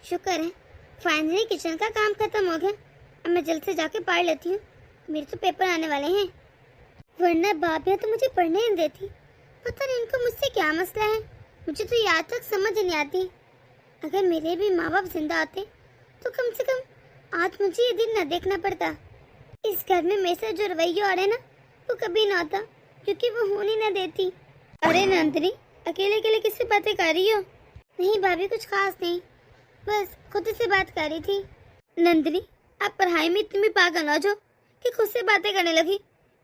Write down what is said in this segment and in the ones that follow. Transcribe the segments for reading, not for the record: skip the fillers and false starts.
शुक्र है finally kitchen का काम खत्म हो गया। अब मैं जल्द से जाके पढ़ लेती हूँ, मेरे तो पेपर आने वाले हैं। वरना भाभी तो मुझे पढ़ने नहीं देती। पता नहीं इनको मुझसे क्या मसला है, मुझे तो याद तक समझ नहीं आती। अगर मेरे भी माँ बाप जिंदा आते तो कम से कम आज मुझे ये दिन न देखना पड़ता। इस घर में मेरे से जो रवैया आ रहा है ना, वो कभी ना आता, क्योंकि वो होने न देती। अरे नंदिनी, अकेले अकेले किससे बातें कर रही हो? नहीं भाभी, कुछ खास नहीं, बस खुद से बात कर रही थी। नंदिनी, आप पढ़ाई में इतनी भी पागल हो जो कि खुद से बातें करने लगी।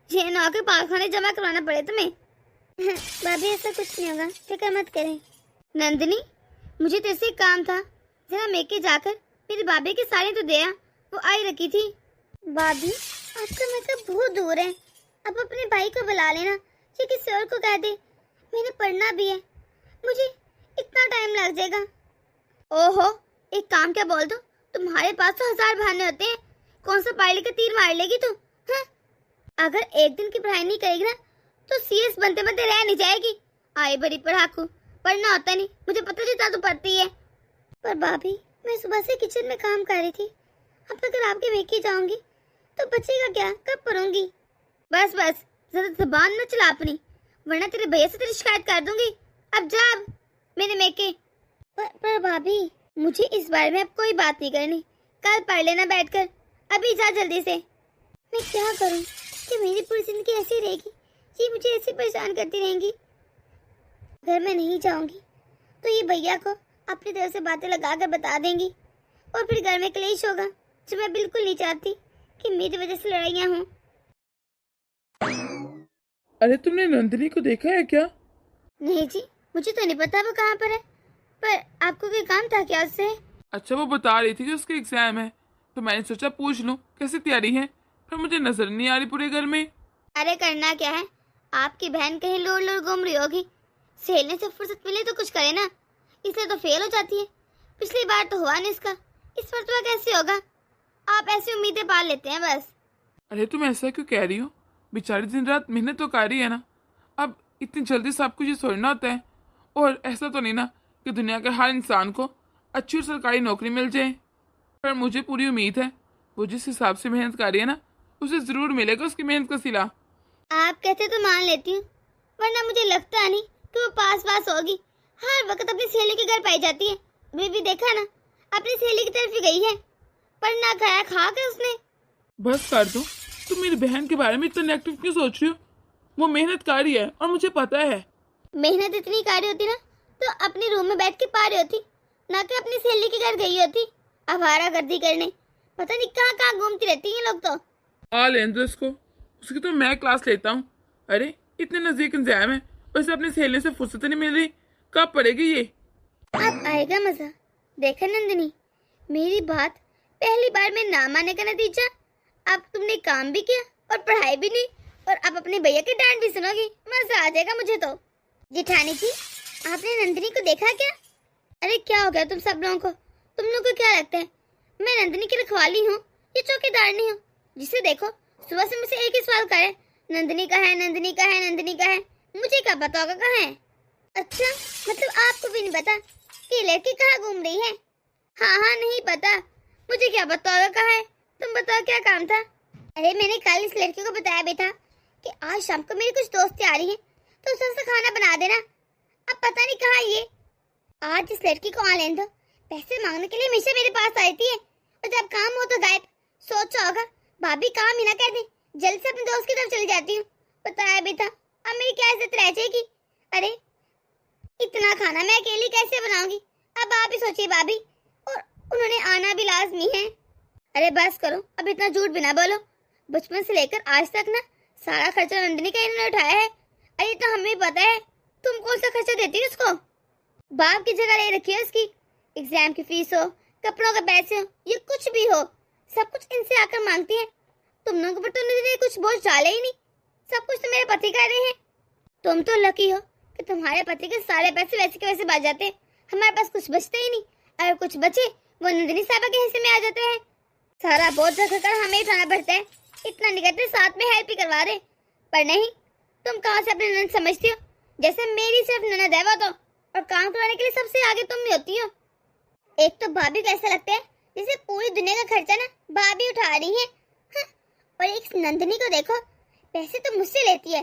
ये ना के पागलखाने जमा करवाना पड़े तुम्हें। भाभी ऐसा कुछ नहीं होगा, फिक्र मत करें। नंदिनी, मुझे तेरे से एक काम था, जरा मेके जाकर मेरी भाभी की साड़ी तो दे आ, वो आई रखी थी। भाभी, आपका मतलब बहुत दूर है, अब अपने भाई को बुला लेना या किसी और को कह दे, मैंने पढ़ना भी है, मुझे इतना टाइम लग जाएगा। ओहो, एक काम क्या बोल दो, तुम्हारे पास तो 1000 बहाने होते हैं, कौन सा पढ़ लिख तीर मार लेगी तू? हाँ? अगर एक दिन की पढ़ाई नहीं करेगी ना तो सीएस बनते बनते रह नहीं जाएगी। आए बड़ी पढ़ाकू, पढ़ना होता नहीं, मुझे पता नहीं था तू पढ़ती है। पर भाभी, मैं सुबह से किचन में काम कर रही थी, अब अगर आपके मेके जाऊंगी तो बचेगा क्या, कब पढ़ूंगी? बस बस, ज्यादा जुबान न चला अपनी, वरना तेरे भैया से तेरी शिकायत कर दूंगी। अब जा अब मेरे मेके। पर भाभी, मुझे इस बारे में अब कोई बात नहीं करनी, कल पढ़ लेना बैठकर, अभी जा जल्दी से। मैं क्या करूं कि मेरी पूरी जिंदगी ऐसी रहेगी, ये मुझे ऐसे परेशान करती रहेंगी। अगर मैं नहीं जाऊंगी तो ये भैया को अपनी तरफ से बातें लगाकर बता देंगी और फिर घर में क्लेश होगा, जो मैं बिल्कुल नहीं चाहती कि मेरी वजह से लड़ाइयाँ हों। अरे तुमने नंदिनी को देखा है क्या? नहीं जी, मुझे तो नहीं पता वो कहाँ पर है, पर आपको कोई काम था क्या उससे? अच्छा, वो बता रही थी कि उसके एग्जाम है, तो मैंने सोचा पूछ लूं कैसी तैयारी है, पर मुझे नजर नहीं आ रही पूरे घर में। अरे करना क्या है, आपकी बहन कहीं लोड़ लोड़ घूम रही होगी, सहेलने से फुर्सत मिले तो कुछ करे ना, इसलिए तो फेल हो जाती है। पिछली बार तो हुआ नहीं इसका, इस बार तो कैसे होगा? आप ऐसी उम्मीदें पाल लेते हैं बस। अरे तुम ऐसा क्यों कह रही हो? बेचारी दिन रात मेहनत तो कर रही है ना, अब इतनी जल्दी सब कुछ ये सोचना होता है? और ऐसा तो नहीं ना कि दुनिया के हर इंसान को अच्छी और सरकारी नौकरी मिल जाए, पर मुझे पूरी उम्मीद है वो जिस हिसाब से मेहनत कर रही है ना, उसे जरूर मिलेगा उसकी मेहनत का सिला। आप कहते तो मान लेती हूँ, वरना मुझे लगता नहीं कि वो पास होगी, हर वक्त अपनी सहेली के घर पाई जाती है। अभी भी देखा ना, अपनी सहेली की तरफ ही गई है, पर ना खाया खा के उसने। बस कर दो, तुम मेरी बहन के बारे में इतना नेगेटिव क्यों सोच रही हो? वो मेहनत कर रही है और मुझे पता है। मेहनत इतनी कर रही होती ना तो अपने रूम में बैठ के पा रही होती, ना कि अपनी सहेली के घर गई होती आवारागर्दी करने। पता नहीं कहाँ कहाँ घूमती रहती हैं लोग तो। आ लेने दो इसको, उसकी तो मैं क्लास लेता हूँ। अरे इतने नजदीक एग्जाम है, वैसे अपनी सहेली से फुर्सत नहीं मिल रही, कब पड़ेगी ये? अब आएगा मजा। देखा नंदिनी, मेरी बात पहली बार में ना मानने का नतीजा, अब तुमने काम भी किया और पढ़ाई भी नहीं, और अब अपने भैया की डांट भी सुनोगी, मजा आ जाएगा मुझे तो। जेठानी जी, आपने नंदिनी को देखा क्या? अरे क्या हो गया तुम सब लोगों को? तुम लोगों को क्या लगता है मैं नंदिनी की रखवाली हूँ या चौकीदार नहीं हूँ? जिसे देखो सुबह से मुझसे एक ही सवाल करे, नंदिनी का है, नंदिनी का है, नंदिनी का है। मुझे क्या पता होगा कहाँ है? अच्छा, मतलब आपको भी नहीं पता कि लड़की कहाँ घूम रही है? हाँ, नहीं पता, मुझे क्या पता होगा कहाँ है। तुम बताओ क्या काम था? अरे मैंने कल इस लड़की को बताया भी था कि आज शाम को मेरी कुछ दोस्तें आ रही हैं, तो उससे खाना बना देना। अब पता नहीं कहाँ ये। आज इस लड़की को आ लेने दो, पैसे मांगने के लिए हमेशा मेरे पास आती है, और जब काम हो तो गायब। सोचा होगा भाभी काम ही ना कर दे, जल्द से अपने दोस्त की तरफ चली जाती हूँ। बताया भी था, अब मेरी क्या इज्जत रह जाएगी? अरे इतना खाना मैं अकेली कैसे बनाऊंगी? अब आप ही सोचिए भाभी, और उन्होंने आना भी लाजमी है। अरे बस करो, अब इतना झूठ भी ना बोलो। बचपन से लेकर आज तक ना सारा खर्चा नंदिनी का इन्होंने उठाया है। अरे तो हमें पता है तुम कौन सा खर्चा देती हो उसको। बाप की जगह ले रखी है उसकी, एग्जाम की फीस हो, कपड़ों के पैसे हो, ये कुछ भी हो, सब कुछ इनसे आकर मांगती है। तुम लोगों पर तो नंदिनी कुछ बोझ डाले ही नहीं, सब कुछ तो मेरे पति कर रहे हैं। तुम तो लकी हो कि तुम्हारे पति के सारे पैसे वैसे के वैसे बच जाते हैं, हमारे पास कुछ बचता ही नहीं। अगर कुछ बचे वो नंदिनी साहबा के हिस्से में आ जाते हैं। सारा बोझ रखकर हमें उठाना पड़ता है। इतना नहीं करते, साथ में हेल्प ही करवा रहे, पर नहीं, तुम कहाँ से अपनी ननद समझती हो? जैसे मेरी सिर्फ ननद है वो तो, और काम कराने के लिए सबसे आगे तुम ही होती हो। एक तो भाभी को ऐसा लगता है जैसे पूरी दुनिया का खर्चा ना भाभी उठा रही है। हाँ। और एक नंदिनी को देखो, पैसे तो मुझसे लेती है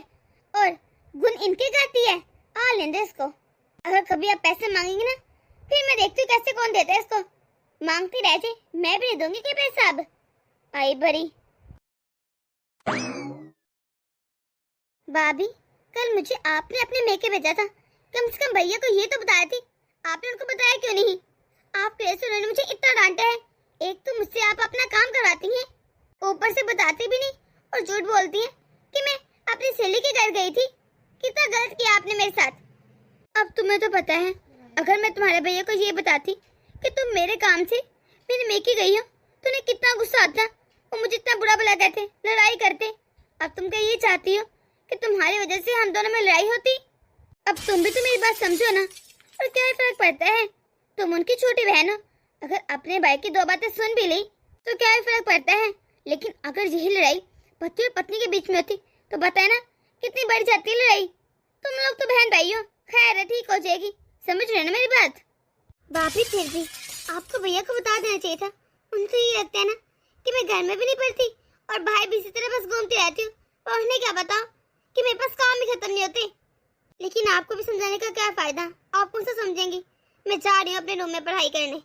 और गुण इनके गाती है। आ लेंदे इसको। अगर कभी आप पैसे मांगेंगे ना, फिर मैं देखती हूँ कैसे कौन देता है इसको। मांगती रह जाए, मैं भी नहीं दूंगी कोई पैसा। अब आई बड़ी भाभी, कल मुझे आपने अपने मेके भेजा था, कम से कम भैया को ये तो बताया थी। आपने उनको बताया क्यों नहीं? आपके वजह से उन्होंने मुझे इतना डांटा है। एक तो मुझसे आप अपना काम करवाती हैं, ऊपर से बताती भी नहीं और झूठ बोलती हैं कि मैं अपनी सहेली के घर गई थी। कितना गलत किया आपने मेरे साथ। अब तुम्हें तो पता है, अगर मैं तुम्हारे भैया को ये बताती कि तुम मेरे काम से मेरे मेके गई हो तो उन्हें कितना गुस्सा आता। वो मुझे इतना बुरा भला कहते, लड़ाई करते। अब तुम क्या ये चाहती हो कि तुम्हारी वजह से हम दोनों में लड़ाई होती? अब तुम भी तो मेरी बात समझो ना। और क्या फर्क पड़ता है, तुम उनकी छोटी बहन हो। अगर अपने भाई की दो बातें सुन भी ली तो क्या फर्क पड़ता है। लेकिन अगर यही लड़ाई पति और पत्नी के बीच में होती तो बताए ना कितनी बढ़ जाती लड़ाई। तुम लोग तो बहन भाई हो। खैर है, ठीक हो जाएगी। समझ रहे ना मेरी बात? भाभी फिर भी आपको भैया को बता देना चाहिए था। उनको ये लगता है ना कि मैं घर में भी नहीं पढ़ती और बाहर भी इसी तरह बस घूमती रहती हूँ। और उन्हें क्या बताओ कि मेरे पास काम भी खत्म नहीं होते। लेकिन आपको भी समझाने का क्या फायदा, आप कौन सा समझेंगी। मैं जा रही हूँ अपने रूम में पढ़ाई करने।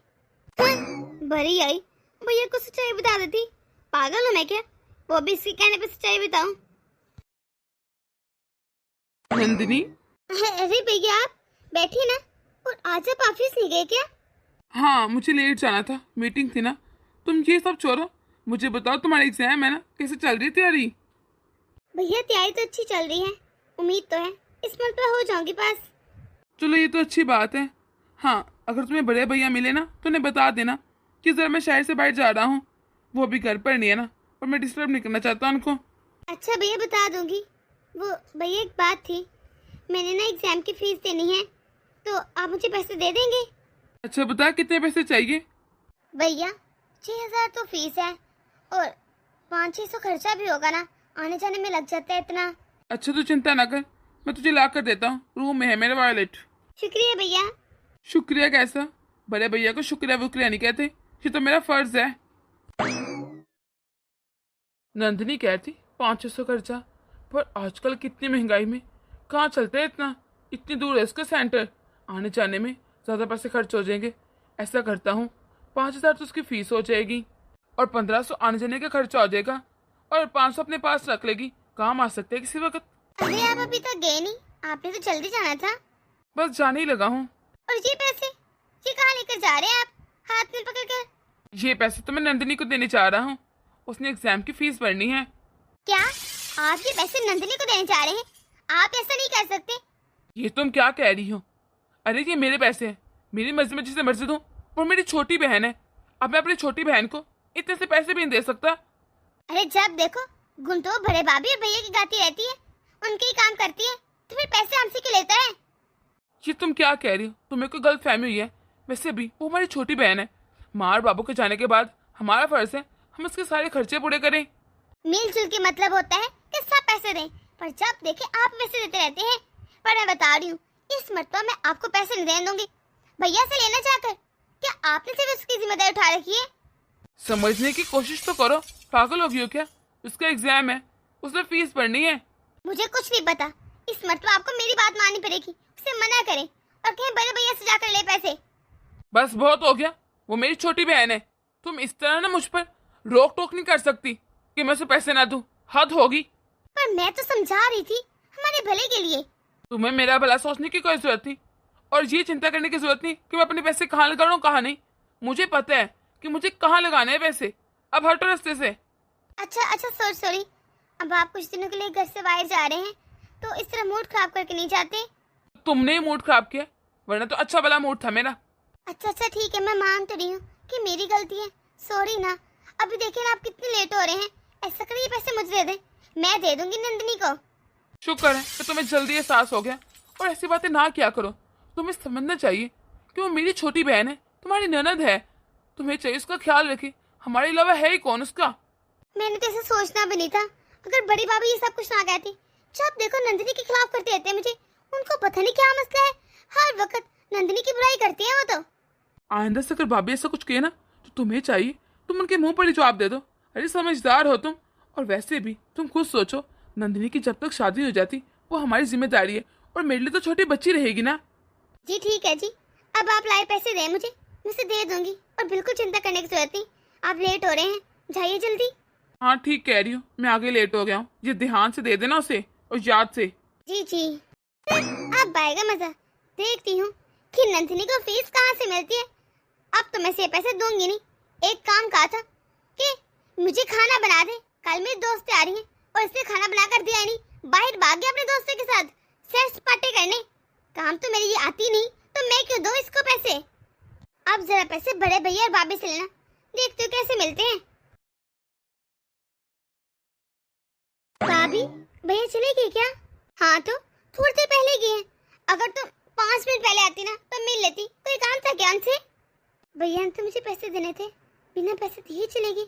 भरी आई, भैया को सच्चाई बता देती। पागल हूँ मैं क्या, वो भी इसके कहने पे सच्चाई बताऊं? नंदिनी, अरे भैया आप बैठिए ना। और आज आप ऑफिस नहीं गए क्या? हाँ मुझे लेट जाना था, मीटिंग थी ना। तुम ये सब छोड़ो, मुझे बताओ तुम्हारा एग्जाम है ना, कैसे चल रही है तैयारी? भैया तैयारी तो अच्छी चल रही है, उम्मीद तो है इस मंथ में हो जाऊंगी पास। चलो ये तो अच्छी बात है। हाँ अगर तुम्हें बड़े भैया मिले ना तो उन्हें बता देना कि जरा मैं शहर से बाहर जा रहा हूँ। वो भी घर पर नहीं है ना, और मैं डिस्टर्ब नहीं करना चाहता उनको। अच्छा भैया बता दूंगी। वो भैया एक बात थी, मैंने ना एग्जाम की फीस देनी है, तो आप मुझे पैसे दे देंगे? अच्छा बता कितने पैसे चाहिए? भैया 6,000 तो फीस है और 500-600 खर्चा भी होगा ना, आने जाने में लग जाता है इतना। अच्छा तो चिंता ना कर, मैं तुझे ला कर देता हूँ। रूम में है मेरे वॉलेट। शुक्रिया भैया। शुक्रिया कैसा? बड़े भैया को शुक्रिया वुक्रिया नहीं कहते, ये तो मेरा फर्ज है। नंदिनी कहती 500 खर्चा, पर आजकल कितनी महंगाई में कहाँ चलते हैं इतना। इतनी दूर है इसका सेंटर, आने जाने में ज़्यादा पैसे खर्च हो जाएंगे। ऐसा करता हूँ 5,000 तो उसकी फीस हो जाएगी और 1,500 आने जाने का खर्चा हो जाएगा और 500 अपने पास रख लेगी, काम आ सकते हैं किसी वक्त। अरे आप अभी तक गए नहीं, आपने तो जल्दी जाना था। बस जाने ही लगा हूँ। और ये पैसे ये कहाँ लेकर जा रहे हैं आप, हाथ में पकड़कर? ये पैसे तो मैं नंदिनी को देने जा रहा हूँ, उसने एग्जाम की फीस भरनी है। क्या आप ये पैसे नंदिनी को देने जा रहे हैं? आप ऐसा नहीं कर सकते। ये तुम क्या कह रही हो? अरे ये मेरे पैसे हैं, मेरी मर्जी में जिसे मर्जी दूं। वो मेरी छोटी बहन है, अब मैं अपनी छोटी बहन को इतने से पैसे भी नहीं दे सकता। अरे जब देखो गुण तो बड़े भाभी और भैया की गाती रहती है, उनके ही काम करती है, तो फिर पैसे हमसे क्यों लेता है? ये तुम क्या कह रही हो? तुम्हें कोई गलत फहमी हुई है। वैसे भी वो हमारी छोटी बहन है, माँ और बाबू के जाने के बाद हमारा फर्ज है हम उसके सारे खर्चे पूरे करें। मिलजुल के मतलब होता है कि सब पैसे दें, पर जब देखे आप पैसे देते रहते हैं। पर मैं बता रही हूँ, इस मरतबा मैं आपको पैसे नहीं देने दूंगी। भैया से लेना चाहकर क्या आपने सिर्फ उसकी जिम्मेदारी उठा रखी है? समझने की कोशिश तो करो, पागल हो गई हो क्या? उसका एग्जाम है, उसने फीस भरनी है। मुझे कुछ नहीं पता, इस मरतबा आपको मेरी बात माननी पड़ेगी। उसे मना करें और कहें बड़े भैया से जाकर ले पैसे। बस बहुत हो गया, वो मेरी छोटी बहन है। तुम इस तरह ना मुझ पर रोक टोक नहीं कर सकती कि मैं उसे पैसे ना दूं, हद होगी। पर मैं तो समझा रही थी हमारे भले के लिए। तुम्हें मेरा भला सोचने की कोई जरूरत नहीं और ये चिंता करने की जरूरत नहीं कि मैं अपने पैसे कहाँ लगा रहा हूँ कहाँ नहीं। मुझे पता है कि मुझे कहाँ लगाने हैं पैसे। अब हटो रास्ते से। अच्छा सॉरी। अब आप कुछ दिनों के लिए घर से बाहर जा रहे हैं, तो इस तरह मूड खराब करके नहीं जाते। तुमने ही मूड खराब किया, वरना तो अच्छा भला मूड था मेरा। अच्छा ठीक है, मैं मान तो रही हूँ कि मेरी गलती है, सॉरी ना। अभी देखिए ना आप कितने लेट हो रहे हैं। ऐसा करिए पैसे मुझे दे दें, मैं दे दूंगी नंदिनी को। शुक्र है कि तुम्हें जल्दी एहसास हो गया। और ऐसी बातें ना किया करो। तुम्हें समझना चाहिए कि वो मेरी छोटी बहन है, तुम्हारी ननद है। तुम्हें चाहिए उसका ख्याल रखे, हमारे अलावा है ही कौन उसका। मैंने तो ऐसा सोचना भी नहीं था। अगर बड़ी भाभी ये सब कुछ ना कहती। जब देखो नंदिनी के खिलाफ करते रहते हैं मुझे। उनको पता नहीं क्या मसला है, हर वक्त नंदिनी की बुराई करती है वो तो। आइंदा से अगर भाभी ऐसा कुछ कहे ना तो तुम्हें चाहिए तुम उनके मुंह पर ही जवाब दे दो। अरे समझदार हो तुम। और वैसे भी तुम खुद सोचो, नंदिनी की जब तक शादी हो जाती वो हमारी जिम्मेदारी है, और मेरे लिए तो छोटी बच्ची रहेगी ना। जी ठीक है जी, अब आप लाए पैसे दें मुझे, मैं उसे दे दूंगी और बिल्कुल चिंता करने की जरूरत नहीं। आप लेट हो रहे हैं, जाइए जल्दी। हाँ ठीक कह रही हूँ, मैं आगे लेट हो गया हूँ। ये ध्यान से दे देना उसे, और याद से। जी जी। अब आएगा मजा, देखती हूँ कि नंदिनी को फीस कहाँ से मिलती है। अब तो मैं से पैसे दूंगी नहीं। एक काम कहा था कि मुझे खाना बना दे, कल मेरी दोस्तें आ रही हैं और इसने खाना बनाकर दिया ही नहीं, बाहर भाग गया अपने दोस्तों के साथ सैर सपाटे करने। काम तो मेरी ये आती नहीं तो मैं क्यों दूं इसको पैसे। अब जरा पैसे बड़े भैया और भाभी से लेना, देखती हूँ कैसे मिलते हैं। भाभी, भैया चले गए क्या? हाँ तो थोड़ी देर पहले गए हैं। अगर तुम 5 मिनट पहले आती ना तो मिल लेती। कोई काम था क्या उनसे? भैया ने तो मुझे पैसे देने थे, बिना पैसे दिए चले गए।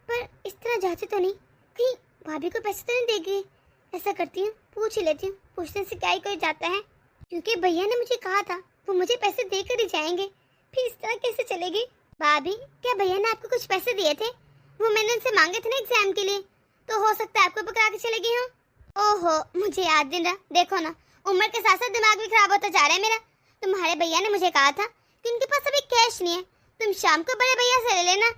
पर इस तरह जाते तो नहीं, कहीं भाभी को पैसे तो नहीं देगी। ऐसा करती हूँ, पूछ ही लेती हूँ, पूछने से क्या ही कोई जाता है। क्योंकि भैया ने मुझे कहा था वो मुझे पैसे देकर ही जाएंगे, फिर इस तरह कैसे चलेगी? भाभी, क्या भैया ने आपको कुछ पैसे दिए थे? वो मैंने उनसे मांगे थे ना एग्जाम के लिए, तो हो सकता है आपको पकड़ा के चले गई हो। ओहो, मुझे याद दिन रहा। देखो ना, उम्र के साथ साथ दिमाग भी खराब होता जा रहा है मेरा। तुम्हारे भैया ने मुझे कहा था कि उनके पास अभी कैश नहीं है, तुम शाम को बड़े भैया से ले लेना।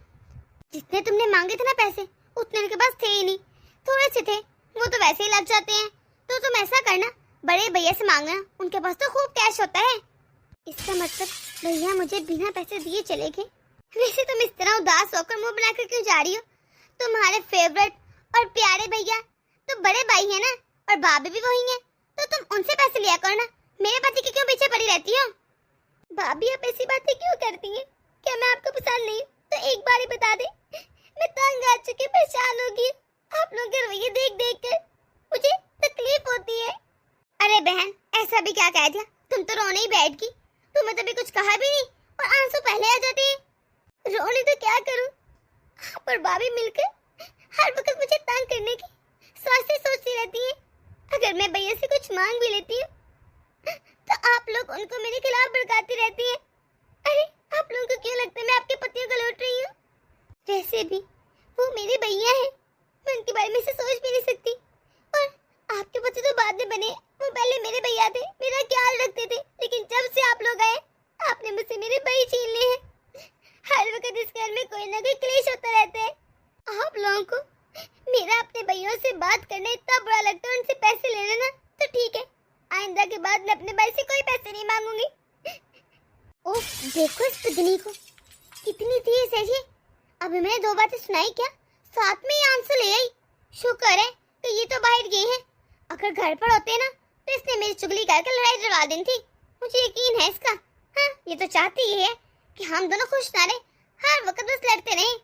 जितने तुमने मांगे थे ना पैसे, उतने उनके पास थे ही नहीं, थोड़े से थे, वो तो वैसे ही लग जाते हैं। तो तुम ऐसा करना, बड़े भैया से मांगना, उनके पास तो खूब कैश होता है। इसका मतलब भैया मुझे बिना पैसे दिए चले गए। वैसे तुम इस तरह उदास होकर मुंह बनाकर क्यों जा रही हो? तुम्हारे फेवरेट और प्यारे भैया तो बड़े भाई है ना, और भाभी भी वही है, तो तुम उनसे पैसे लिया करो ना। मेरे पति के क्यों पीछे पड़ी रहती हो? भाभी, आप ऐसी बातें क्यों करती हैं? क्या मैं आपको पसंद नहीं तो एक बार ही बता दे। मैं तंग आ चुकी, परेशान हो गई। आप लोग के रवैये देख देख कर मुझे तकलीफ होती है। अरे बहन, ऐसा भी क्या कह दिया? तुम तो रोने ही बैठ गई। तुम्हें तो भी कुछ कहा भी नहीं और आंसू पहले आ जाते हैं। रोने तो क्या करूं, पर भाभी मिलकर हर वक्त मुझे तंग करने की सोचती रहती है। अगर मैं भैया से कुछ मांग भी लेती हूँ तो आप लोग उनको मेरे खिलाफ भड़काती रहती है। अरे, आप लोगों को क्यों लगता है मैं आपके पतियों को लौट रही हूँ? वैसे भी वो मेरे भैया हैं, मैं उनके बारे में से सोच भी नहीं सकती। और आपके पति तो बाद में बने, वो पहले मेरे भैया थे, मेरा ख्याल रखते थे। लेकिन जब से आप लोग आए, आपने मुझसे मेरे भाई छीन लिए हैं। हर वक्त इस घर में कोई ना कोई क्लेश होता रहता है। आप लोगों को मेरा अपने भैयों से बात करना इतना बुरा लगता है, उनसे पैसे ले लेना तो ठीक है। आइंदा के बाद मैं अपने भाई से कोई पैसे नहीं मांगूंगी। ओह, देखो इस पत्नी को, कितनी तेज है ये। अभी मैंने 2 बातें सुनाई क्या, साथ में ही आंसू ले आई। शुक्र है कि ये तो बाहर गए हैं। अगर घर पर होते ना तो इसने मेरी चुगली करके लड़ाई डलवा दी थी। मुझे यकीन है इसका। हाँ, ये तो चाहती ही है कि हम दोनों खुश ना रहे, हर वक्त बस लड़ते रहे।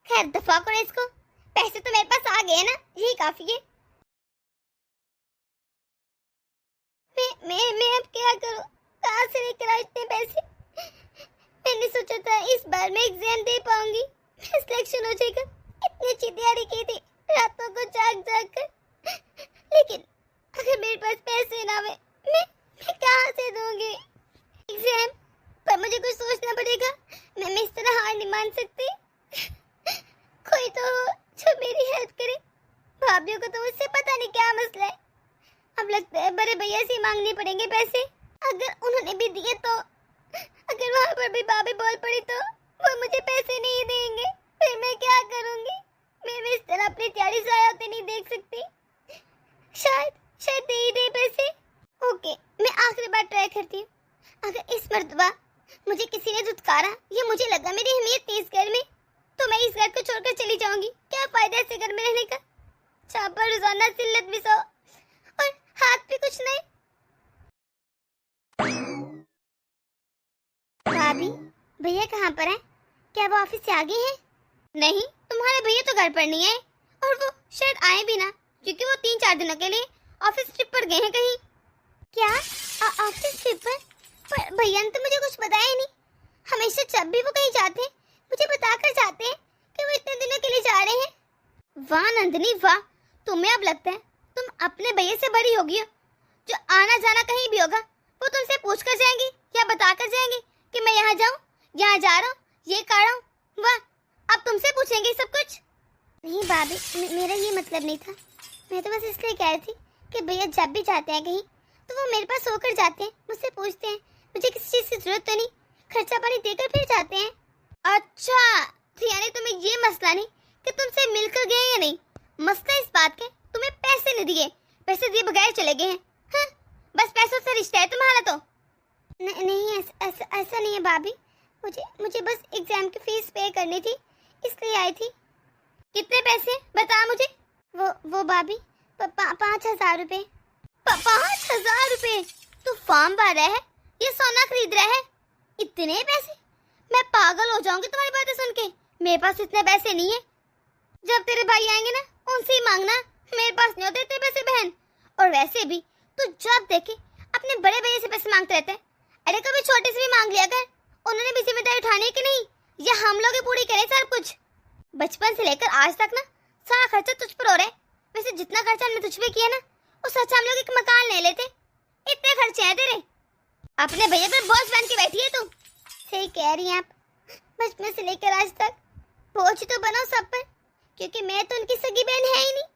खैर, दफा करो इसको, पैसे तो मेरे पास आ गए ना, यही काफी है। मैं अब क्या करूं? कहां से लेकर आऊं इतने पैसे? मैंने सोचा था इस बार मैं एग्जाम दे पाऊंगी, सिलेक्शन हो जाएगा। इतनी अच्छी तैयारी की थी रातों को जाग कर। लेकिन अगर मेरे पास पैसे ना हुए, मैं कहां से दूंगी एग्जाम? पर मुझे कुछ सोचना पड़ेगा। मैं इस तरह हार नहीं मान सकती। कोई तो जो मेरी हेल्प करे। भाभीियों को तो मुझसे पता नहीं क्या मसला है। अब लगता है बड़े भैया से मांगने पड़ेंगे पैसे। अगर उन्होंने भी दिए तो, अगर वहाँ पर भी भाभी बोल पड़ी तो वो मुझे पैसे नहीं देंगे, फिर मैं क्या करूँगी? मैं इस तरह अपनी तैयारी ज़ाया होते नहीं देख सकती। शायद दे ही दे पैसे। ओके, मैं आखिरी बार ट्राई करती हूँ। अगर इस मर्तबा मुझे किसी ने धुतकारा या मुझे लगा मेरी अहमियत नहीं इस घर में, तो मैं इस घर को छोड़कर चली जाऊंगी। क्या फायदा ऐसे घर में रहने का, जहाँ पर रोजाना सिल्लत भी सो और हाथ भी कुछ नहीं। भाभी, भैया कहाँ पर हैं? क्या वो ऑफिस से आ गए हैं? नहीं, तुम्हारे भैया तो घर पर नहीं आए, और वो शायद आए भी ना, क्योंकि वो 3-4 दिनों के लिए ऑफिस ट्रिप पर गए हैं कहीं। क्या ऑफिस ट्रिप पर? पर भैया ने तो मुझे कुछ बताया ही नहीं। हमेशा जब भी वो कहीं जाते हैं मुझे बताकर जाते हैं कि वो इतने दिनों के लिए जा रहे हैं। वाह नंदिनी वाह, तुम्हें अब लगता है तुम अपने भैया से बड़ी होगी हो। जो आना जाना कहीं भी होगा वो तुमसे पूछ कर जाएंगे या बता कर जाएंगे कि मैं यहाँ जाऊँ यहाँ जा रहा हूँ, ये कर रहा हूँ, वाह अब तुमसे पूछेंगे सब कुछ। नहीं भाभी, मेरा ये मतलब नहीं था। मैं तो बस इसलिए कह रही थी कि भैया जब भी जाते हैं कहीं तो वो मेरे पास होकर जाते हैं, मुझसे पूछते हैं, मुझे किसी चीज़ की जरूरत तो नहीं, खर्चा पानी देकर फिर जाते हैं। अच्छा, तो यानी तुम्हें ये मसला नहीं कि तुमसे मिलकर गए या नहीं, मसला इस बात का तुम्हें पैसे नहीं दिए, पैसे दिए बगैर चले गए हैं। हाँ, बस पैसों से रिश्ता है तुम्हारा तो। नहीं ऐसा नहीं है भाभी, मुझे बस एग्जाम की फीस पे करनी थी, इसलिए आई थी। कितने पैसे बता मुझे। वो भाभी 5,000 रुपए। 5,000 रुपए? तू फॉर्म भर रहा है ये सोना खरीद रहा है, इतने पैसे? मैं पागल हो जाऊंगी तुम्हारी बातें सुन के। मेरे पास इतने पैसे नहीं है, जब तेरे भाई आएंगे ना उनसे ही मांगना, मेरे पास नहीं होते इतने पैसे बहन। और वैसे भी तू जब देखे अपने बड़े भैया से पैसे मांगते रहते हैं। अरे कभी छोटे से भी मांग लिया कर, उन्होंने भी जिम्मेदारी उठानी कि नहीं, ये हम लोग ही पूरी करें सब कुछ। बचपन से लेकर आज तक ना सारा खर्चा तुझ पर हो रहा है। वैसे जितना खर्चा हमने तुझ पे किया ना उस अच्छा हम लोग एक मकान ले लेते। इतने खर्चे हैं तेरे, अपने भैया पे बोझ बन के बैठी है तू। सही कह रही हैं आप, बचपन से लेकर आज तक बोझ तो बनो सब पर, क्योंकि मैं तो उनकी सगी बहन है ही नहीं।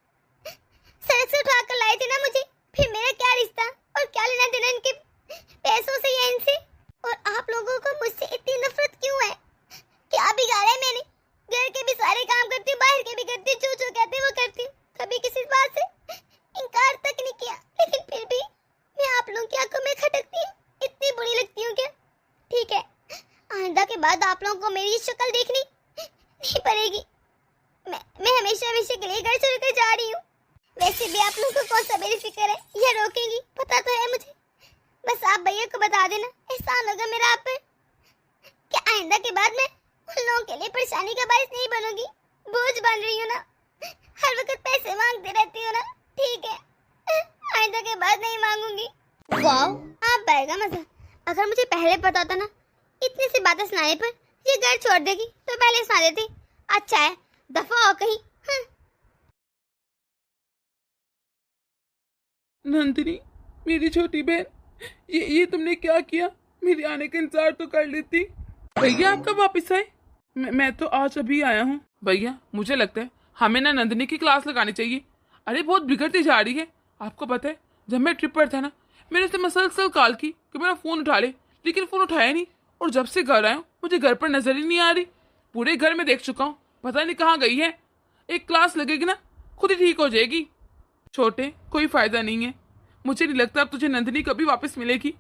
सड़क से उठा कर लाए थे ना मुझे, फिर मेरा क्या रिश्ता और क्या लेना देना इनके पैसों से या इनसे। और आप लोगों को मुझसे इतनी नफरत क्यों है? क्या बिगाड़ा है मैंने? घर के भी सारे काम करती हूँ, बाहर के भी करती हूँ, जो कहते हैं वो करती हूँ, कभी किसी बात से इनकार तक नहीं किया, लेकिन फिर भी मैं आप लोगों की आंखों में खटकती हूँ, इतनी बुरी लगती हूँ क्या? ठीक है, आइंदा के बाद आप लोगों को मेरी शक्ल देखनी नहीं पड़ेगी। मैं हमेशा हमेशा के लिए घर छोड़कर जा रही हूँ। वैसे भी आप लोगों को कौन सा मेरी फिक्र है, यह रोकेंगी पता तो है मुझे। बस आप भैया को बता देना, एहसान होगा मेरा आप पर। क्या आइंदा के बाद मैं उन लोगों के लिए परेशानी का बायस नहीं बनूंगी? बोझ बन रही हूँ ना, हर वक्त पैसे मांगते रहती हूँ ना। ठीक है, आइंदा के बाद नहीं मांगूंगी। वाह, आप आएगा मजा। अगर मुझे पहले पता होता ना इतनी सी बातें सुनाने पर ये घर छोड़ देगी तो पहले सुना देती। अच्छा है, दफा हो कहीं। नंदिनी, मेरी छोटी बहन, ये तुमने क्या किया? मेरे आने का इंतजार तो कर लेती। भैया आप कब वापस आए? मैं तो आज अभी आया हूँ। भैया मुझे लगता है हमें ना नंदिनी की क्लास लगानी चाहिए। अरे बहुत बिगड़ती जा रही है। आपको पता है जब मैं ट्रिप पर था ना, मैंने उसे मसलसल कॉल की कि मेरा फ़ोन उठा ले, लेकिन फ़ोन उठाया नहीं। और जब से घर आया हूँ मुझे घर पर नजर ही नहीं आ रही। पूरे घर में देख चुका हूँ, पता नहीं कहाँ गई है। एक क्लास लगेगी ना खुद ही ठीक हो जाएगी। छोटे, कोई फायदा नहीं है। मुझे नहीं लगता अब तुझे नंदिनी कभी वापस मिलेगी,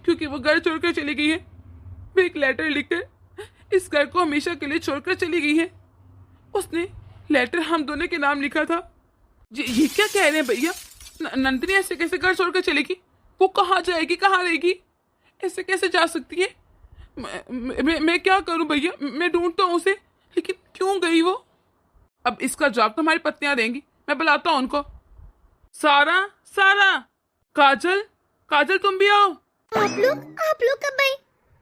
क्योंकि वो घर छोड़कर चली गई है। वो एक लेटर लिखकर इस घर को हमेशा के लिए छोड़कर चली गई है। उसने लेटर हम दोनों के नाम लिखा था। ये क्या कह रहे हैं भैया? नंदिनी ऐसे कैसे घर छोड़कर चलेगी? वो कहाँ जाएगी, कहाँ रहेगी? ऐसे कैसे जा सकती है? मैं क्या करूं भैया? मैं ढूंढता हूँ उसे, लेकिन क्यों गई वो? अब इसका जवाब तो हमारी पत्नियां देंगी। मैं बुलाता हूँ उनको। सारा, सारा, काजल, काजल तुम भी आओ। आप लोग कब आए?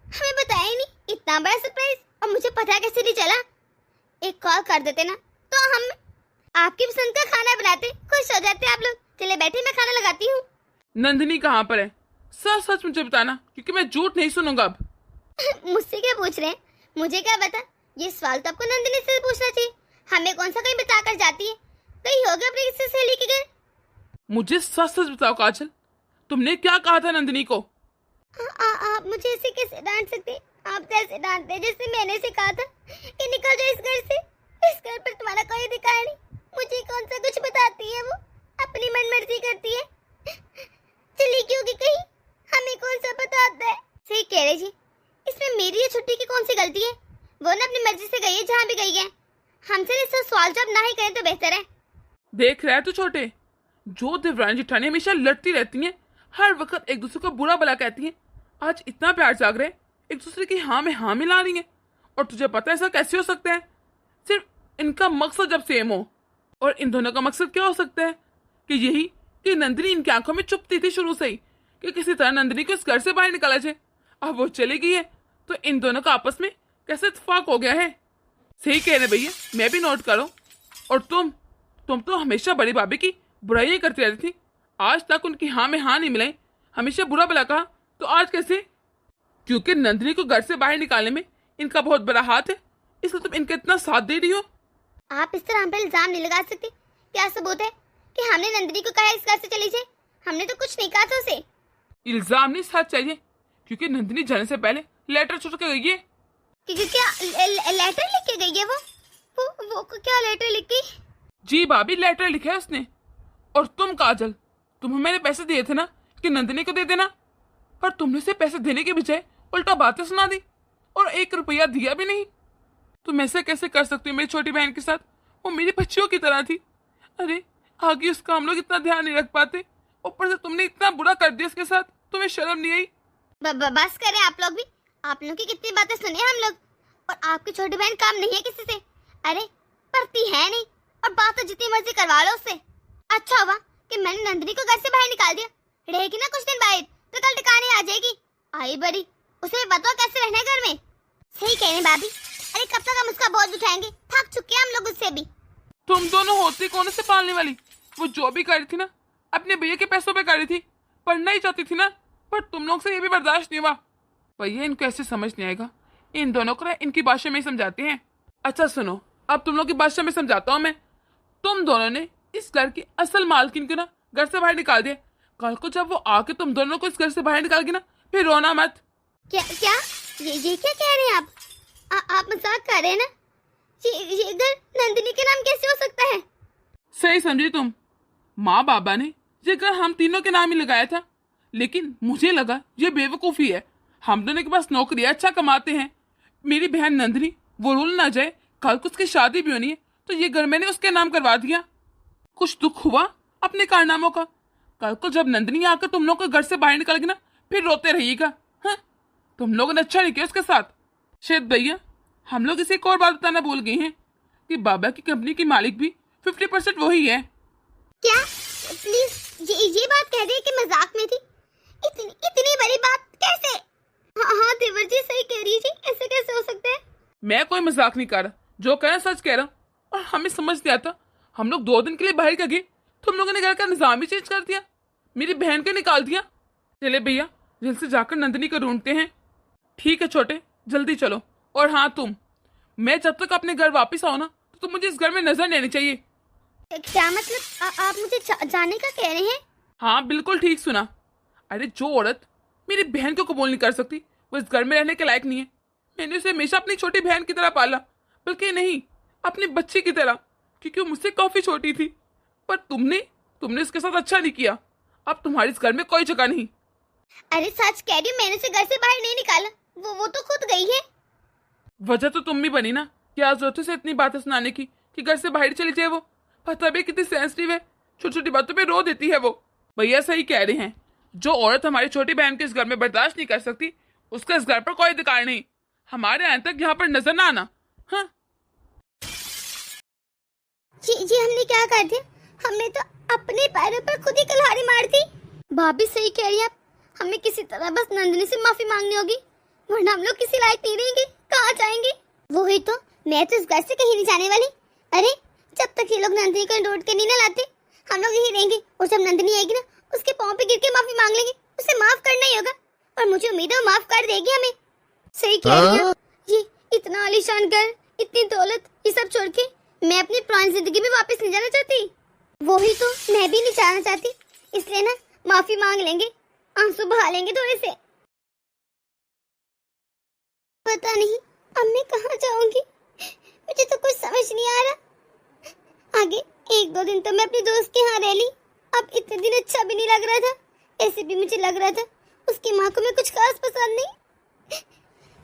हमें बताया ही नहीं। इतना बड़ा सरप्राइज, और मुझे पता कैसे नहीं चला? एक कॉल कर देते ना तो हम आपकी पसंद का खाना बनाते, खुश हो जाते आप लोग। चले बैठे, मैं खाना लगाती हूँ। नंदिनी कहाँ पर है? सच सच मुझे बताना, क्योंकि मैं झूठ नहीं सुनूंगा अब। मुझसे क्या पूछ रहे हैं? मुझे क्या पता? ये सवाल तो आपको नंदिनी से पूछना चाहिए। हमें कौन सा कहीं बताकर जाती है? कहीं होगा अपनी किसी सहेली के घर। मुझे सच सच बताओ काजल, तुमने क्या कहा था नंदिनी को? आप मुझे ऐसे कैसे डांट सकते? आप तो ऐसे डांटते जैसे मैंने से कहा था कि निकल जाओ इस घर से। इस घर पर तुम्हारा कोई अधिकार नहीं। मुझे कौन सा कुछ बताती है वो, अपनी मनमर्जी करती है। चली क्यों कि कहीं, हमें कौन सा पता आता है? सही कह रहे जी, इसमें मेरी या छुट्टी की कौन सी गलती है? वो ना अपनी मर्जी से गई है जहाँ भी गई है। हमसे इससे सवाल जवाब ना ही करें तो बेहतर है। देख रहा है तू छोटे, जो देवरानी जेठानी हमेशा लड़ती रहती हैं, हर वक्त एक दूसरे को बुरा भला कहती हैं, आज इतना प्यार जाग रहे, एक दूसरे की हाँ में हाँ मिला रही हैं। और तुझे पता है ऐसा कैसे हो सकता है? सिर्फ इनका मकसद जब सेम हो। और इन दोनों का मकसद क्या हो सकता है? कि यही कि नंदिनी इनकी आंखों में चुपती थी शुरू से ही, कि किसी तरह नंदिनी को इस घर से बाहर निकाला जाए। अब वो चली गई है तो इन दोनों का आपस में कैसे इत्तेफाक हो गया है। सही कह रहे भैया, मैं भी नोट करो। और तुम तो हमेशा बड़ी भाभी की बुराइयां करती रहती थी, आज तक उनकी हाँ में हाँ नहीं मिलाई, हमेशा बुरा भला कहा, तो आज कैसे? क्योंकि नंदिनी को घर से बाहर निकालने में इनका बहुत बड़ा हाथ है, इसलिए तुम इनका इतना साथ दे रही हो। आप इस तरह हम पे इल्जाम नहीं लगा सकते। क्या सबूत है कि हमने नंदिनी को कहा इस घर से चली जाए? हमने तो कुछ नहीं कहा था उसे। इल्जाम नहीं, साथ चाहिए, क्योंकि नंदिनी जाने से पहले लेटर छोड़ के गई है। क्या लेटर लिख के गई है वो क्या लेटर लिख गई? जी भाभी, लेटर लिखा है उसने। और तुम काजल, तुम्हें मैंने पैसे दिए थे ना कि नंदिनी को दे देना, पर तुमने उसे पैसे देने के बजाय उल्टा बातें सुना दी और 1 रुपया दिया भी नहीं। तुम ऐसे कैसे कर सकती हो मेरी छोटी बहन के साथ? वो मेरी बच्चियों की तरह थी। अरे आगे उसका हम लोग इतना ध्यान नहीं रख पाते, ऊपर से तुमने इतना बुरा कर दिया उसके साथ। तुम्हें शर्म नहीं आई? बस करें आप लोग भी। आप लोग की कितनी बातें सुने हम लोग, और आपकी छोटी बहन काम नहीं है किसी से। अरे पढ़ती है नहीं, और बात तो जितनी मर्जी करवा लो उससे। अच्छा हुआ कि मैंने नंदिनी को घर से बाहर निकाल दिया। रहेगी ना कुछ दिन बाहर तो कल टिकाने आ जाएगी। आई बड़ी, उसे भी बताओ कैसे रहना है घर में। सही कह रहे हैं भाभी। अरे कब तक हम उसका बोझ उठाएंगे? थक चुके हैं हम लोग उससे भी। तुम दोनों होती कौन से पालने वाली? वो जो भी कर रही थी ना, अपने भैया के पैसों पे कर रही थी। पढ़ना ही चाहती थी ना, पर तुम लोग से ये भी बर्दाश्त नहीं हुआ। भैया इनको ऐसे समझ नहीं आएगा। इन दोनों को इनकी भाषा में समझाते हैं। अच्छा सुनो, अब तुम लोग की भाषा में समझाता हूँ मैं। तुम दोनों ने इस घर की असल मालकिन को ना घर से बाहर निकाल दिया। कल को जब वो आके तुम दोनों को इस घर से बाहर निकाल ना, फिर रोना मत। क्या ये क्या कह रहे हैं आप? आप मजाक कर रहे हैं ना? ये घर नंदिनी के नाम कैसे हो सकता है? सही समझी तुम। माँ बाबा ने ये घर हम तीनों के नाम ही लगाया था, लेकिन मुझे लगा ये बेवकूफ़ी है। हम दोनों के पास नौकरी अच्छा कमाते हैं। मेरी बहन नंदिनी वो रूल ना जाए, कल को उसकी शादी भी होनी है तो ये घर मैंने उसके नाम करवा दिया। कुछ दुख हुआ अपने कारनामों का। कल को जब नंदिनी आकर तुम लोग को घर से बाहर निकल गई ना, फिर रोते रहिएगा। हाँ, तुम लोगों ने अच्छा नहीं किया उसके साथ। शायद भैया हम लोग इसे एक और बात बताना भूल गए हैं कि बाबा की कंपनी की मालिक भी 50% वही है। क्या? प्लीज ये बात कह रही है कि मजाक में थी? इतनी बड़ी बात कैसे? हाँ देवर जी सही कह रही है जी, ऐसे कैसे हो सकता है? मैं कोई मजाक नहीं कर रहा, जो कह रहा सच कह रहा। और हमें समझ नहीं आता, हम लोग 2 दिन के लिए बाहर गए, तुम लोगों ने घर का निजाम ही चेंज कर दिया, मेरी बहन को निकाल दिया। चले भैया जल्द से जाकर नंदिनी को ढूंढते हैं। ठीक है छोटे, जल्दी चलो। और हाँ तुम, मैं जब तक अपने घर वापस आओ ना तो तुम मुझे इस घर में नजर नहीं आनी चाहिए। क्या मतलब? आप मुझे जाने का कह रहे हैं? हाँ बिल्कुल ठीक सुना। अरे जो औरत मेरी बहन को कबूल नहीं कर सकती वो इस घर में रहने के लायक नहीं है। मैंने उसे हमेशा अपनी छोटी बहन की तरह पाला, बल्कि नहीं अपनी बच्ची की तरह, क्योंकि वो मुझसे काफी छोटी थी। पर तुमने इसके साथ अच्छा नहीं किया। अब तुम्हारी इस घर में कोई जगह नहीं। अरे सच कह रही हूँ, मैंने उसे घर से बाहर नहीं निकाला। वो तो खुद गई है। वजह तो तुम भी बनी ना। क्या जरूरत है इतनी बातें सुनाने की कि घर से बाहर चली जाए? वो पता भी कितनी सेंसिटिव है, छोटी छोटी बातों पे रो देती है वो। भैया सही कह रहे हैं, जो औरत हमारी छोटी बहन के इस घर में बर्दाश्त नहीं कर सकती उसका इस घर पर कोई अधिकार नहीं। हमारे आने तक यहाँ पर नजर ना आना। हाँ जी हमने क्या कर दिया? हमने तो अपने पैरों पर खुद ही कुल्हाड़ी मार दी। भाभी सही कह रही है आप। हमें किसी तरह बस नंदिनी से माफी मांगनी होगी, वरना हम लोग किसी लायक नहीं रहेंगे। कहाँ जाएंगे? वही तो, मैं तो इस घर से कहीं नहीं जाने वाली। अरे जब तक ये लोग नंदिनी को ढूंढ के नहीं ना लाते, हम लोग यही रहेंगे। और जब नंदिनी आएगी ना, उसके पाँव पे गिर के माफी मांग लेंगे। उसे माफ करना ही होगा, और मुझे उम्मीद है वो माफ कर देगी हमें। सही कह रही है। ये इतना आलीशान घर, इतनी दौलत, ये सब छोड़ के मैं अपनी पुरानी जिंदगी में वापस नहीं जाना चाहती। वही तो, मैं भी नहीं जाना चाहती। इसलिए ना माफी मांग लेंगे, आंसू बहा लेंगे थोड़े से। पता नहीं अब मैं कहाँ जाऊंगी, मुझे तो कुछ समझ नहीं आ रहा। आगे 1-2 दिन तो मैं अपनी दोस्त के यहाँ रह ली। अब इतने दिन अच्छा भी नहीं लग रहा था। ऐसे भी मुझे लग रहा था उसकी माँ को मैं कुछ खास पसंद नहीं।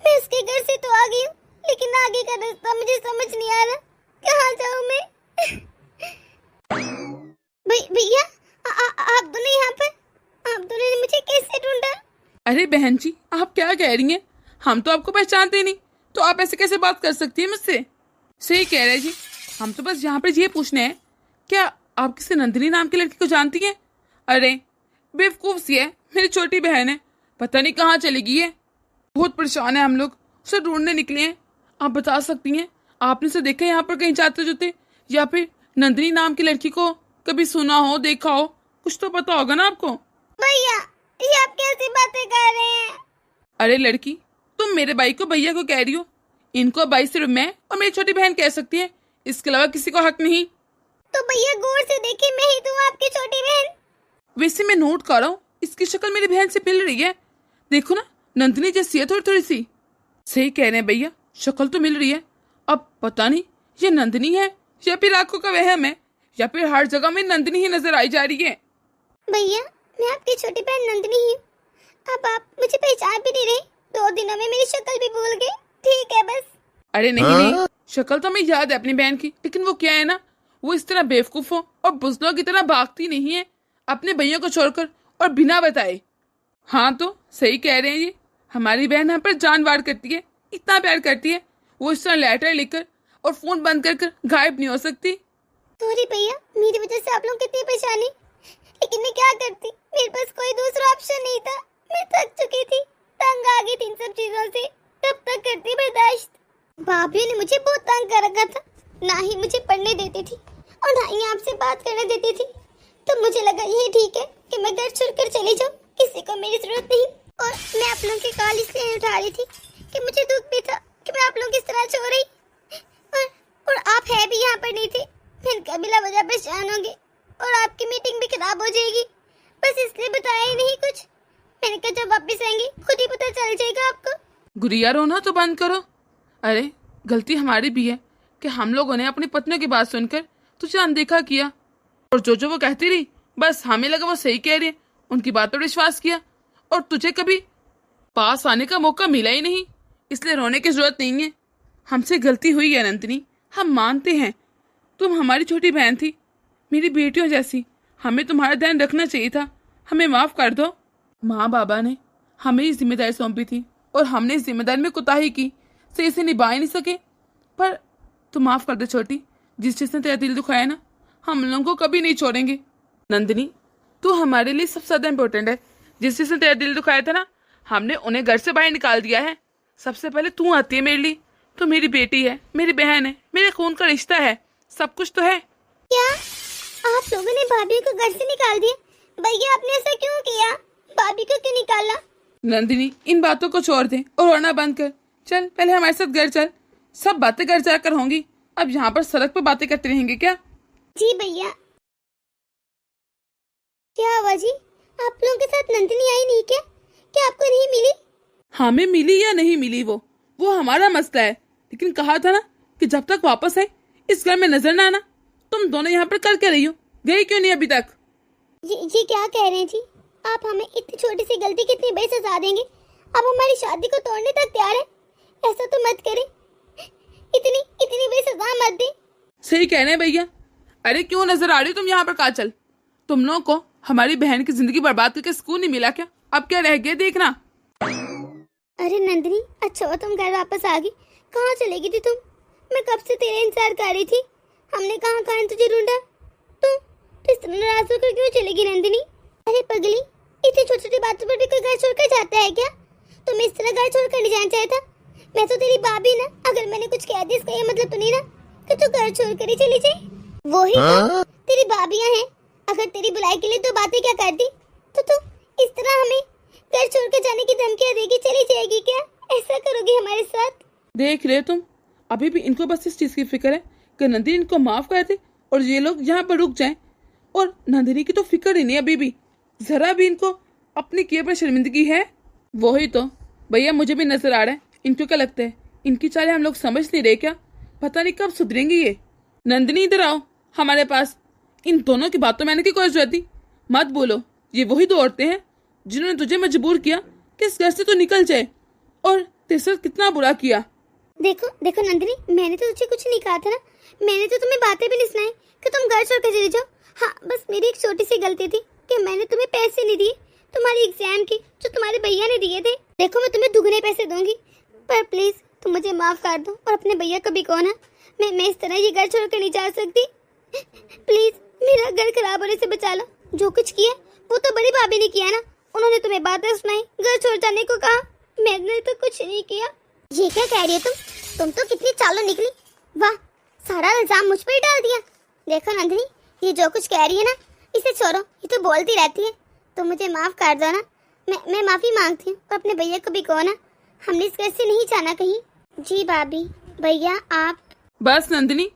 मैं उसके घर से तो आ गई हूँ, लेकिन आगे का रास्ता मुझे समझ नहीं आ रहा। कहाँ जाऊँ मैं? भैया आप दोनों यहाँ पर? आप दोनों ने मुझे कैसे ढूंढा? अरे बहन जी आप क्या कह रही हैं? हम तो आपको पहचानते नहीं, तो आप ऐसे कैसे बात कर सकती हैं मुझसे? सही कह रहे जी, हम तो बस यहाँ पर ये पूछने हैं, क्या आप किसी नंदिनी नाम की लड़की को जानती हैं? अरे बेवकूफ सी है, मेरी छोटी बहन है, पता नहीं कहाँ चली गई है। बहुत परेशान है हम लोग, उसे ढूंढने निकले हैं। आप बता सकती हैं, आपने उसे देखा यहाँ पर कहीं जाते जुते, या फिर नंदिनी नाम की लड़की को कभी सुना हो, देखा हो? कुछ तो पता होगा ना आपको। भैया ये आप कैसी बातें कर रहे हैं? अरे लड़की, तुम मेरे भाई को भैया को कह रही हो, इनको 22 सिर्फ मैं और मेरी छोटी बहन कह सकती है, इसके अलावा किसी को हक नहीं। तो भैया गौर से देखिए, मैं ही तो हूँ आपकी छोटी बहन। वैसे मैं नोट कर रहा हूँ, इसकी शक्ल मेरी बहन से मिल रही है। देखो ना, नंदिनी जैसी है थोड़ी थोड़ी सी। सही कह रहे हैं भैया, शक्ल तो मिल रही है। अब पता नहीं ये नंदिनी है या फिर आंखों का वहम है, या फिर हर जगह में नंदिनी ही नजर आई जा रही है। भैया मैं आपकी छोटी बहन नंदिनी ही हूँ। अब आप मुझे पहचान भी नहीं रहे, 2 दिनों में मेरी शक्ल भी भूल गए। ठीक है बस। अरे नहीं, शक्ल तो हमें याद है अपनी बहन की, लेकिन वो क्या है ना, वो इस तरह बेवकूफ हो और बुजलों की तरह भागती नहीं है अपने भैया को छोड़कर और बिना बताए। हाँ तो सही कह रहे हैं ये, हमारी बहन हम पर जान वार करती है, इतना प्यार करती है, वो इस तरह लेटर लिखकर और फोन बंद कर गायब नहीं हो सकती। सॉरी भैया, मेरी वजह से आप लोग कितनी परेशानी, लेकिन मैं क्या करती, मेरे पास कोई दूसरा ऑप्शन नहीं था। मैं थक चुकी थी, तंग आ गई थी इन सब चीजों से। कब तक करती बर्दाश्त। भाभी ने मुझे बहुत तंग कर रखा था, ना ही मुझे पढ़ने देती थी और ना ही आपसे बात करने देती थी। तो मुझे लगा ये ठीक है कि मैं घर छोड़कर चली जाऊँ, किसी को मेरी जरूरत नहीं। और मैं आप लोगों की कॉल इसलिए उठा रही थी कि मुझे दुख भी था कि मैं आप लोगों की तरह छोड़ रही, और आप है भी यहाँ पर नहीं थे। फिर कबीला वजह परेशान होंगे और आपकी मीटिंग भी खराब हो जाएगी, बस इसलिए बताया ही नहीं कुछ। मैंने कहा जब वापस आएंगे खुद ही पता चल जाएगा आपको। गुड़िया रोना तो बंद करो। अरे गलती हमारी भी है कि हम लोगों ने अपनी पत्नियों की बात सुनकर तुझे अनदेखा किया, और जो वो कहती रही बस हमें लगा वो सही कह रही है, उनकी बात पर विश्वास किया और तुझे कभी पास आने का मौका मिला ही नहीं। इसलिए रोने की जरूरत नहीं है, हमसे गलती हुई है नंदिनी, हम मानते हैं। तुम हमारी छोटी बहन थी, मेरी बेटियों जैसी, हमें तुम्हारा ध्यान रखना चाहिए था, हमें माफ कर दो। माँ बाबा ने हमें ही जिम्मेदारी सौंपी थी और हमने इस जिम्मेदारी में कोताही की, सही से निभा नहीं सके। पर तू माफ कर दे छोटी, जिस जिसने तेरा दिल दुखाया ना, हम लोगों को कभी नहीं छोड़ेंगे। नंदिनी तू हमारे लिए सबसे ज्यादा इम्पोर्टेंट है। जिस जिसने तेरा दिल दुखाया था ना, हमने उन्हें घर से बाहर निकाल दिया है। सबसे पहले तू आती है मेरे लिए, तू मेरी बेटी है, मेरी बहन है, मेरे खून का रिश्ता है, सब कुछ तो है। क्या आप लोगों ने भाभी को घर से निकाल दिया? भैया आपने ऐसा क्यों किया? भाभी को क्यों निकाला? नंदिनी इन बातों को छोड़ दे और रोना बंद कर। चल पहले हमारे साथ घर चल, सब बातें घर जाकर होंगी, अब यहाँ पर सड़क पर बातें करते रहेंगे क्या? जी भैया। क्या हुआ जी, आप लोगों के साथ नंदिनी आई नहीं क्या? क्या आपको नहीं मिली? हमें मिली या नहीं मिली वो हमारा मसला है, लेकिन कहा था ना कि जब तक वापस आए इस घर में नजर ना आना। तुम दोनों यहाँ पर कर क्या रही हो, गई क्यों नहीं अभी तक? जी क्या कह रहे हैं जी? आप हमें इतनी छोटी सी गलती की इतनी बड़ी सजा देंगे? आप हमारी शादी को तोड़ने तक तैयार हैं? ऐसा तो मत करें, इतनी बड़ी सजा मत दें। सही कह रहे हैं भैया। अरे क्यों नजर आ रही हो तुम यहाँ पर काजल? तुम लोगों को हमारी बहन की जिंदगी बर्बाद करके सुकून नहीं मिला क्या? अब क्या रह गया देखना। अरे नंदिनी, अच्छा हुआ तुम घर वापस आ गई। कहाँ चली गई थी तुम? मैं कब से तेरे इंतजार कर रही थी, हमने कहाँ तुझे ढूंढा। तू इस तरह नाराज होकर क्यों चली गई नंदिनी? अरे पगली, इतनी छोटी छोटी बातों पर भी कोई घर छोड़कर जाता है क्या? तुम इस तरह घर छोड़कर नहीं जाना चाहता? मैं तो तेरी भाभी ना, अगर मैंने कुछ कह दिया इसका ये मतलब तो नहीं ना कि तू घर छोड़कर ही चली जाए। वो ही तो तेरी भाभियां हैं, अगर तेरी बुलाई के लिए तो बातें क्या कर दी, तो तू इस तरह हमें घर छोड़कर जाने की धमकियां देगी, चली जाएगी क्या? ऐसा करोगी हमारे साथ? देख रहे तुम, अभी भी इनको बस इस चीज की फिक्र है कि नंदिनी इनको माफ कर दे और ये लोग यहाँ पर रुक जाएं, और नंदिनी की तो फिक्र ही नहीं अभी भी, जरा भी इनको अपने किए पर शर्मिंदगी है। वही तो भैया, मुझे भी नजर आ रहा है। इनको क्या लगता है इनकी चालें हम लोग समझ नहीं रहे क्या? पता नहीं कब सुधरेंगी ये। नंदिनी इधर आओ हमारे पास। इन दोनों की बातों में आने की कोई जरूरत नहीं, मत बोलो। ये वही दो औरतें हैं जिन्होंने तुझे मजबूर किया कि इस घर से तो निकल जाए, और तेरे साथ कितना बुरा किया। देखो नंदिनी, मैंने तो तुझे कुछ नहीं कहा था ना, मैंने तो तुम्हें बातें भी नहीं सुनाई कि तुम घर छोड़कर चले जाओ। हाँ, बस मेरी एक छोटी सी गलती थी कि मैंने तुम्हें पैसे नहीं दिए तुम्हारी एग्जाम की, जो तुम्हारे भैया ने दिए थे। देखो मैं तुम्हें दुगने पैसे दूंगी, पर प्लीज तुम मुझे माफ कर दो और अपने भैया को भी कहो ना, मैं इस तरह ये घर छोड़कर नहीं जा सकती। प्लीज मेरा घर खराब होने से बचा लो। जो कुछ किया वो तो बड़ी भाभी ने किया ना, उन्होंने तुम्हें बातें सुनाई, घर छोड़ जाने को कहा, मैंने तो कुछ नहीं किया। ये क्या कह रही हो तुम तो कितनी चालू निकली। वाह, सारा इल्जाम मुझ पर ही डाल दिया। देखो नंदिनी, ये जो कुछ कह रही है ना, इसे छोड़ो, ये तो बोलती रहती है। तुम मुझे माफ कर दो ना, मैं माफी मांगती हूँ, और अपने भैया को भी कहो ना, हमने इस घर से नहीं जाना कहीं। जी भाभी। भैया आप। बस नंदिनी,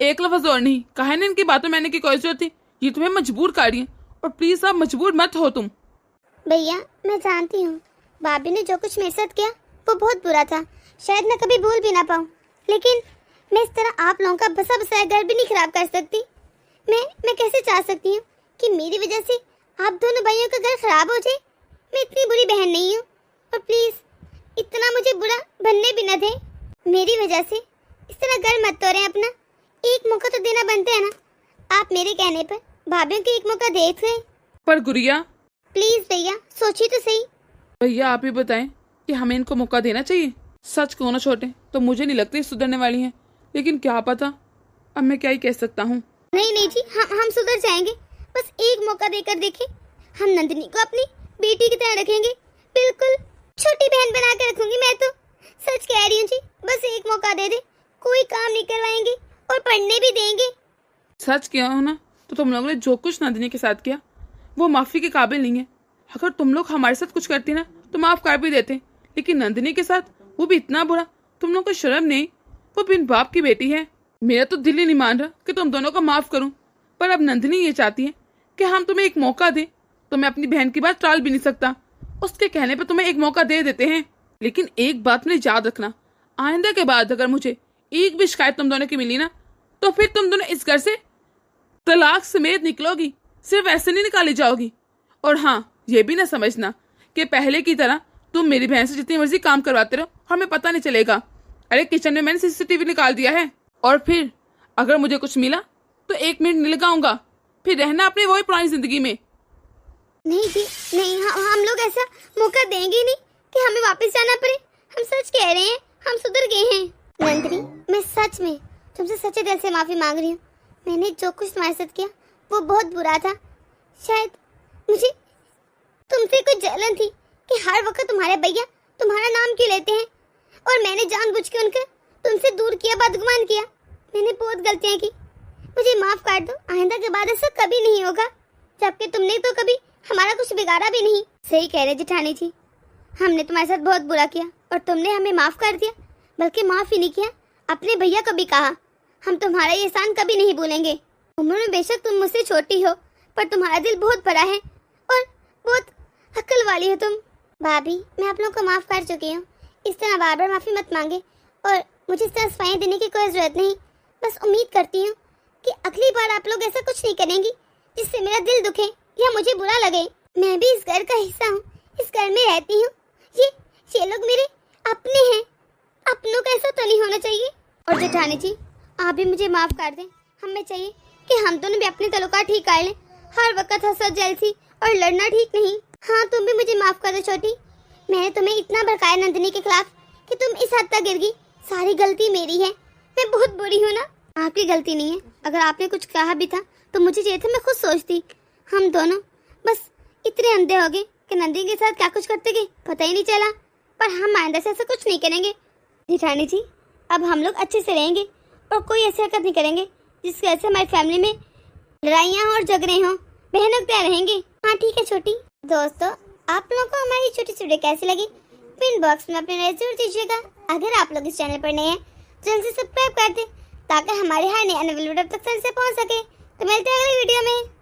एक लफ्ज और नहीं कहा ना, इनकी बातों मैंने की कोई जरूरत थी। ये तुम्हें मजबूर कर रही है और प्लीज आप मजबूर मत हो तुम। भैया मैं जानती हूँ भाभी ने जो कुछ मेरे साथ किया वो बहुत बुरा था, शायद मैं कभी भूल भी ना पाऊँ, लेकिन मैं इस तरह आप लोगों का बसा बसाया घर भी नहीं खराब कर सकती। मैं कैसे चाह सकती हूँ कि मेरी वजह से आप दोनों भाइयों का घर खराब हो जाए। मैं इतनी बुरी बहन नहीं हूँ, और प्लीज इतना मुझे बुरा बनने भी न दें। मेरी वजह से इस तरह घर मत तोड़ें अपना। एक मौका तो देना बनता है ना। आप मेरे कहने पर भाभियों को एक मौका दे थे। पर गुड़िया प्लीज भैया सोचिए तो सही। भैया आप ही बताएं कि हमें इनको मौका देना चाहिए। सच कहो ना छोटे, तो मुझे नहीं लगती सुधरने वाली हैं, लेकिन क्या पता, अब मैं क्या ही कह सकता हूँ। नहीं जी, हम सुधर जाएंगे। बस एक मौका देकर देखें। हम नंदिनी को अपनी बेटी की तरह रखेंगे, बिल्कुल छोटी बहन बना कर रखूंगी मैं तो। सच कह रही हूँ जी, बस एक मौका दे दे, कोई काम नहीं करवाएंगे और पढ़ने भी देंगे। सच किया हो ना, तो तुम लोगों ने जो कुछ नंदिनी के साथ किया वो माफी के काबिल नहीं है। अगर तुम लोग हमारे साथ कुछ करती ना तो माफ कर भी देते, लेकिन नंदिनी के साथ वो भी इतना बुरा। तुम लोग को शर्म नहीं? वो बिन बाप की बेटी है। मेरा तो दिल ही नहीं मान रहा कि तुम दोनों को माफ करूं, पर अब नंदिनी ये चाहती है कि हम तुम्हें एक मौका दें, तो मैं अपनी बहन की बात टाल भी नहीं सकता। उसके कहने पर तुम्हें एक मौका दे देते हैं। लेकिन एक बात मुझे याद रखना, आइंदा के बाद अगर मुझे एक भी शिकायत तुम दोनों की मिली ना, तो फिर तुम दोनों इस घर से तलाक समेत निकलोगी, सिर्फ ऐसे नहीं निकाली जाओगी। और हाँ, ये भी ना समझना कि पहले की तरह तुम मेरी बहन से जितनी मर्जी काम करवाते रहो, हमें पता नहीं चलेगा। अरे किचन में मैंने सीसीटीवी निकाल दिया है, और फिर अगर मुझे कुछ मिला तो 1 मिनट नहीं लगाऊंगा, फिर रहना अपनी वही पुरानी जिंदगी में। नहीं जी नहीं, हम लोग ऐसा मौका देंगे नहीं कि हमें वापस जाना पड़े। हम सच कह रहे हैं, हम सुधर गए हैं। नंदिनी, मैं सच में तुमसे सच्चे दिल से माफी मांग रही हूँ। मैंने जो कुछ तुम्हारे साथ किया वो बहुत बुरा था। शायद मुझे तुमसे कुछ जलन थी कि हर वक्त तुम्हारे भैया तुम्हारा नाम क्यों लेते हैं, और मैंने जानबूझ के उनका तुमसे दूर किया, बदगुमान किया। मैंने बहुत गलतियां की, मुझे माफ कर दो। आइंदा के बाद ऐसा कभी नहीं होगा, जबकि तुमने तो कभी हमारा कुछ बिगाड़ा भी नहीं। सही कह रहे जेठानी जी, हमने तुम्हारे साथ बहुत बुरा किया और तुमने हमें माफ कर दिया, बल्कि माफ ही नहीं किया, अपने भैया को भी कहा हम तुम्हारा ये एहसान कभी नहीं भूलेंगे। उम्र में बेशक तुम मुझसे छोटी हो, पर तुम्हारा दिल बहुत बड़ा है और बहुत अक्ल वाली हो तुम। भाभी, मैं आप लोगों को माफ कर चुकी हूँ। इस तरह बार बार माफी मत मांगे, और मुझे इस तरह सफाई देने की कोई जरूरत नहीं। बस उम्मीद करती हूँ कि अगली बार आप लोग ऐसा कुछ नहीं करेंगी जिससे मेरा दिल दुखे या मुझे बुरा लगे। मैं भी इस घर का हिस्सा हूँ, इस घर में रहती हूँ। ये लोग मेरे अपने हैं, अपनों का ऐसा तो नहीं होना चाहिए। और जेठानी जी, आप भी मुझे माफ कर दें। हमें चाहिए कि हम दोनों भी अपने तल्लुकात ठीक कर लें। हर वक्त हसद, जलसी और लड़ना ठीक नहीं। हाँ, तुम भी मुझे माफ कर दो छोटी। मैंने तुम्हें इतना भड़काया नंदिनी के खिलाफ कि तुम इस हद तक गिर गई। सारी गलती मेरी है, मैं बहुत बुरी हूँ ना। आपकी गलती नहीं है। अगर आपने कुछ कहा भी था तो मुझे चाहिए था मैं खुद सोचती। हम दोनों बस इतने अंधे हो गए कि नंदिनी के साथ क्या कुछ करते गए पता ही नहीं चला। पर हम आइंदा से ऐसा कुछ नहीं करेंगे जेठानी जी। अब हम लोग अच्छे से रहेंगे और कोई ऐसी हरकत नहीं करेंगे जिसकी वजह से हमारी फैमिली में लड़ाइयाँ और झगड़े हों। बहनों के रहेंगे। हाँ ठीक है छोटी। दोस्तों, आप लोगों को हमारी छोटी सी वीडियो कैसी लगी, पिन बॉक्स में अपने राय जरूर दीजिएगा। अगर आप लोग इस चैनल पर नए हैं तो जल्दी से सब्सक्राइब कर दें ताकि हमारे हर नए आने वाली वीडियो तक से पहुंच सके। तो मिलते हैं अगली वीडियो में।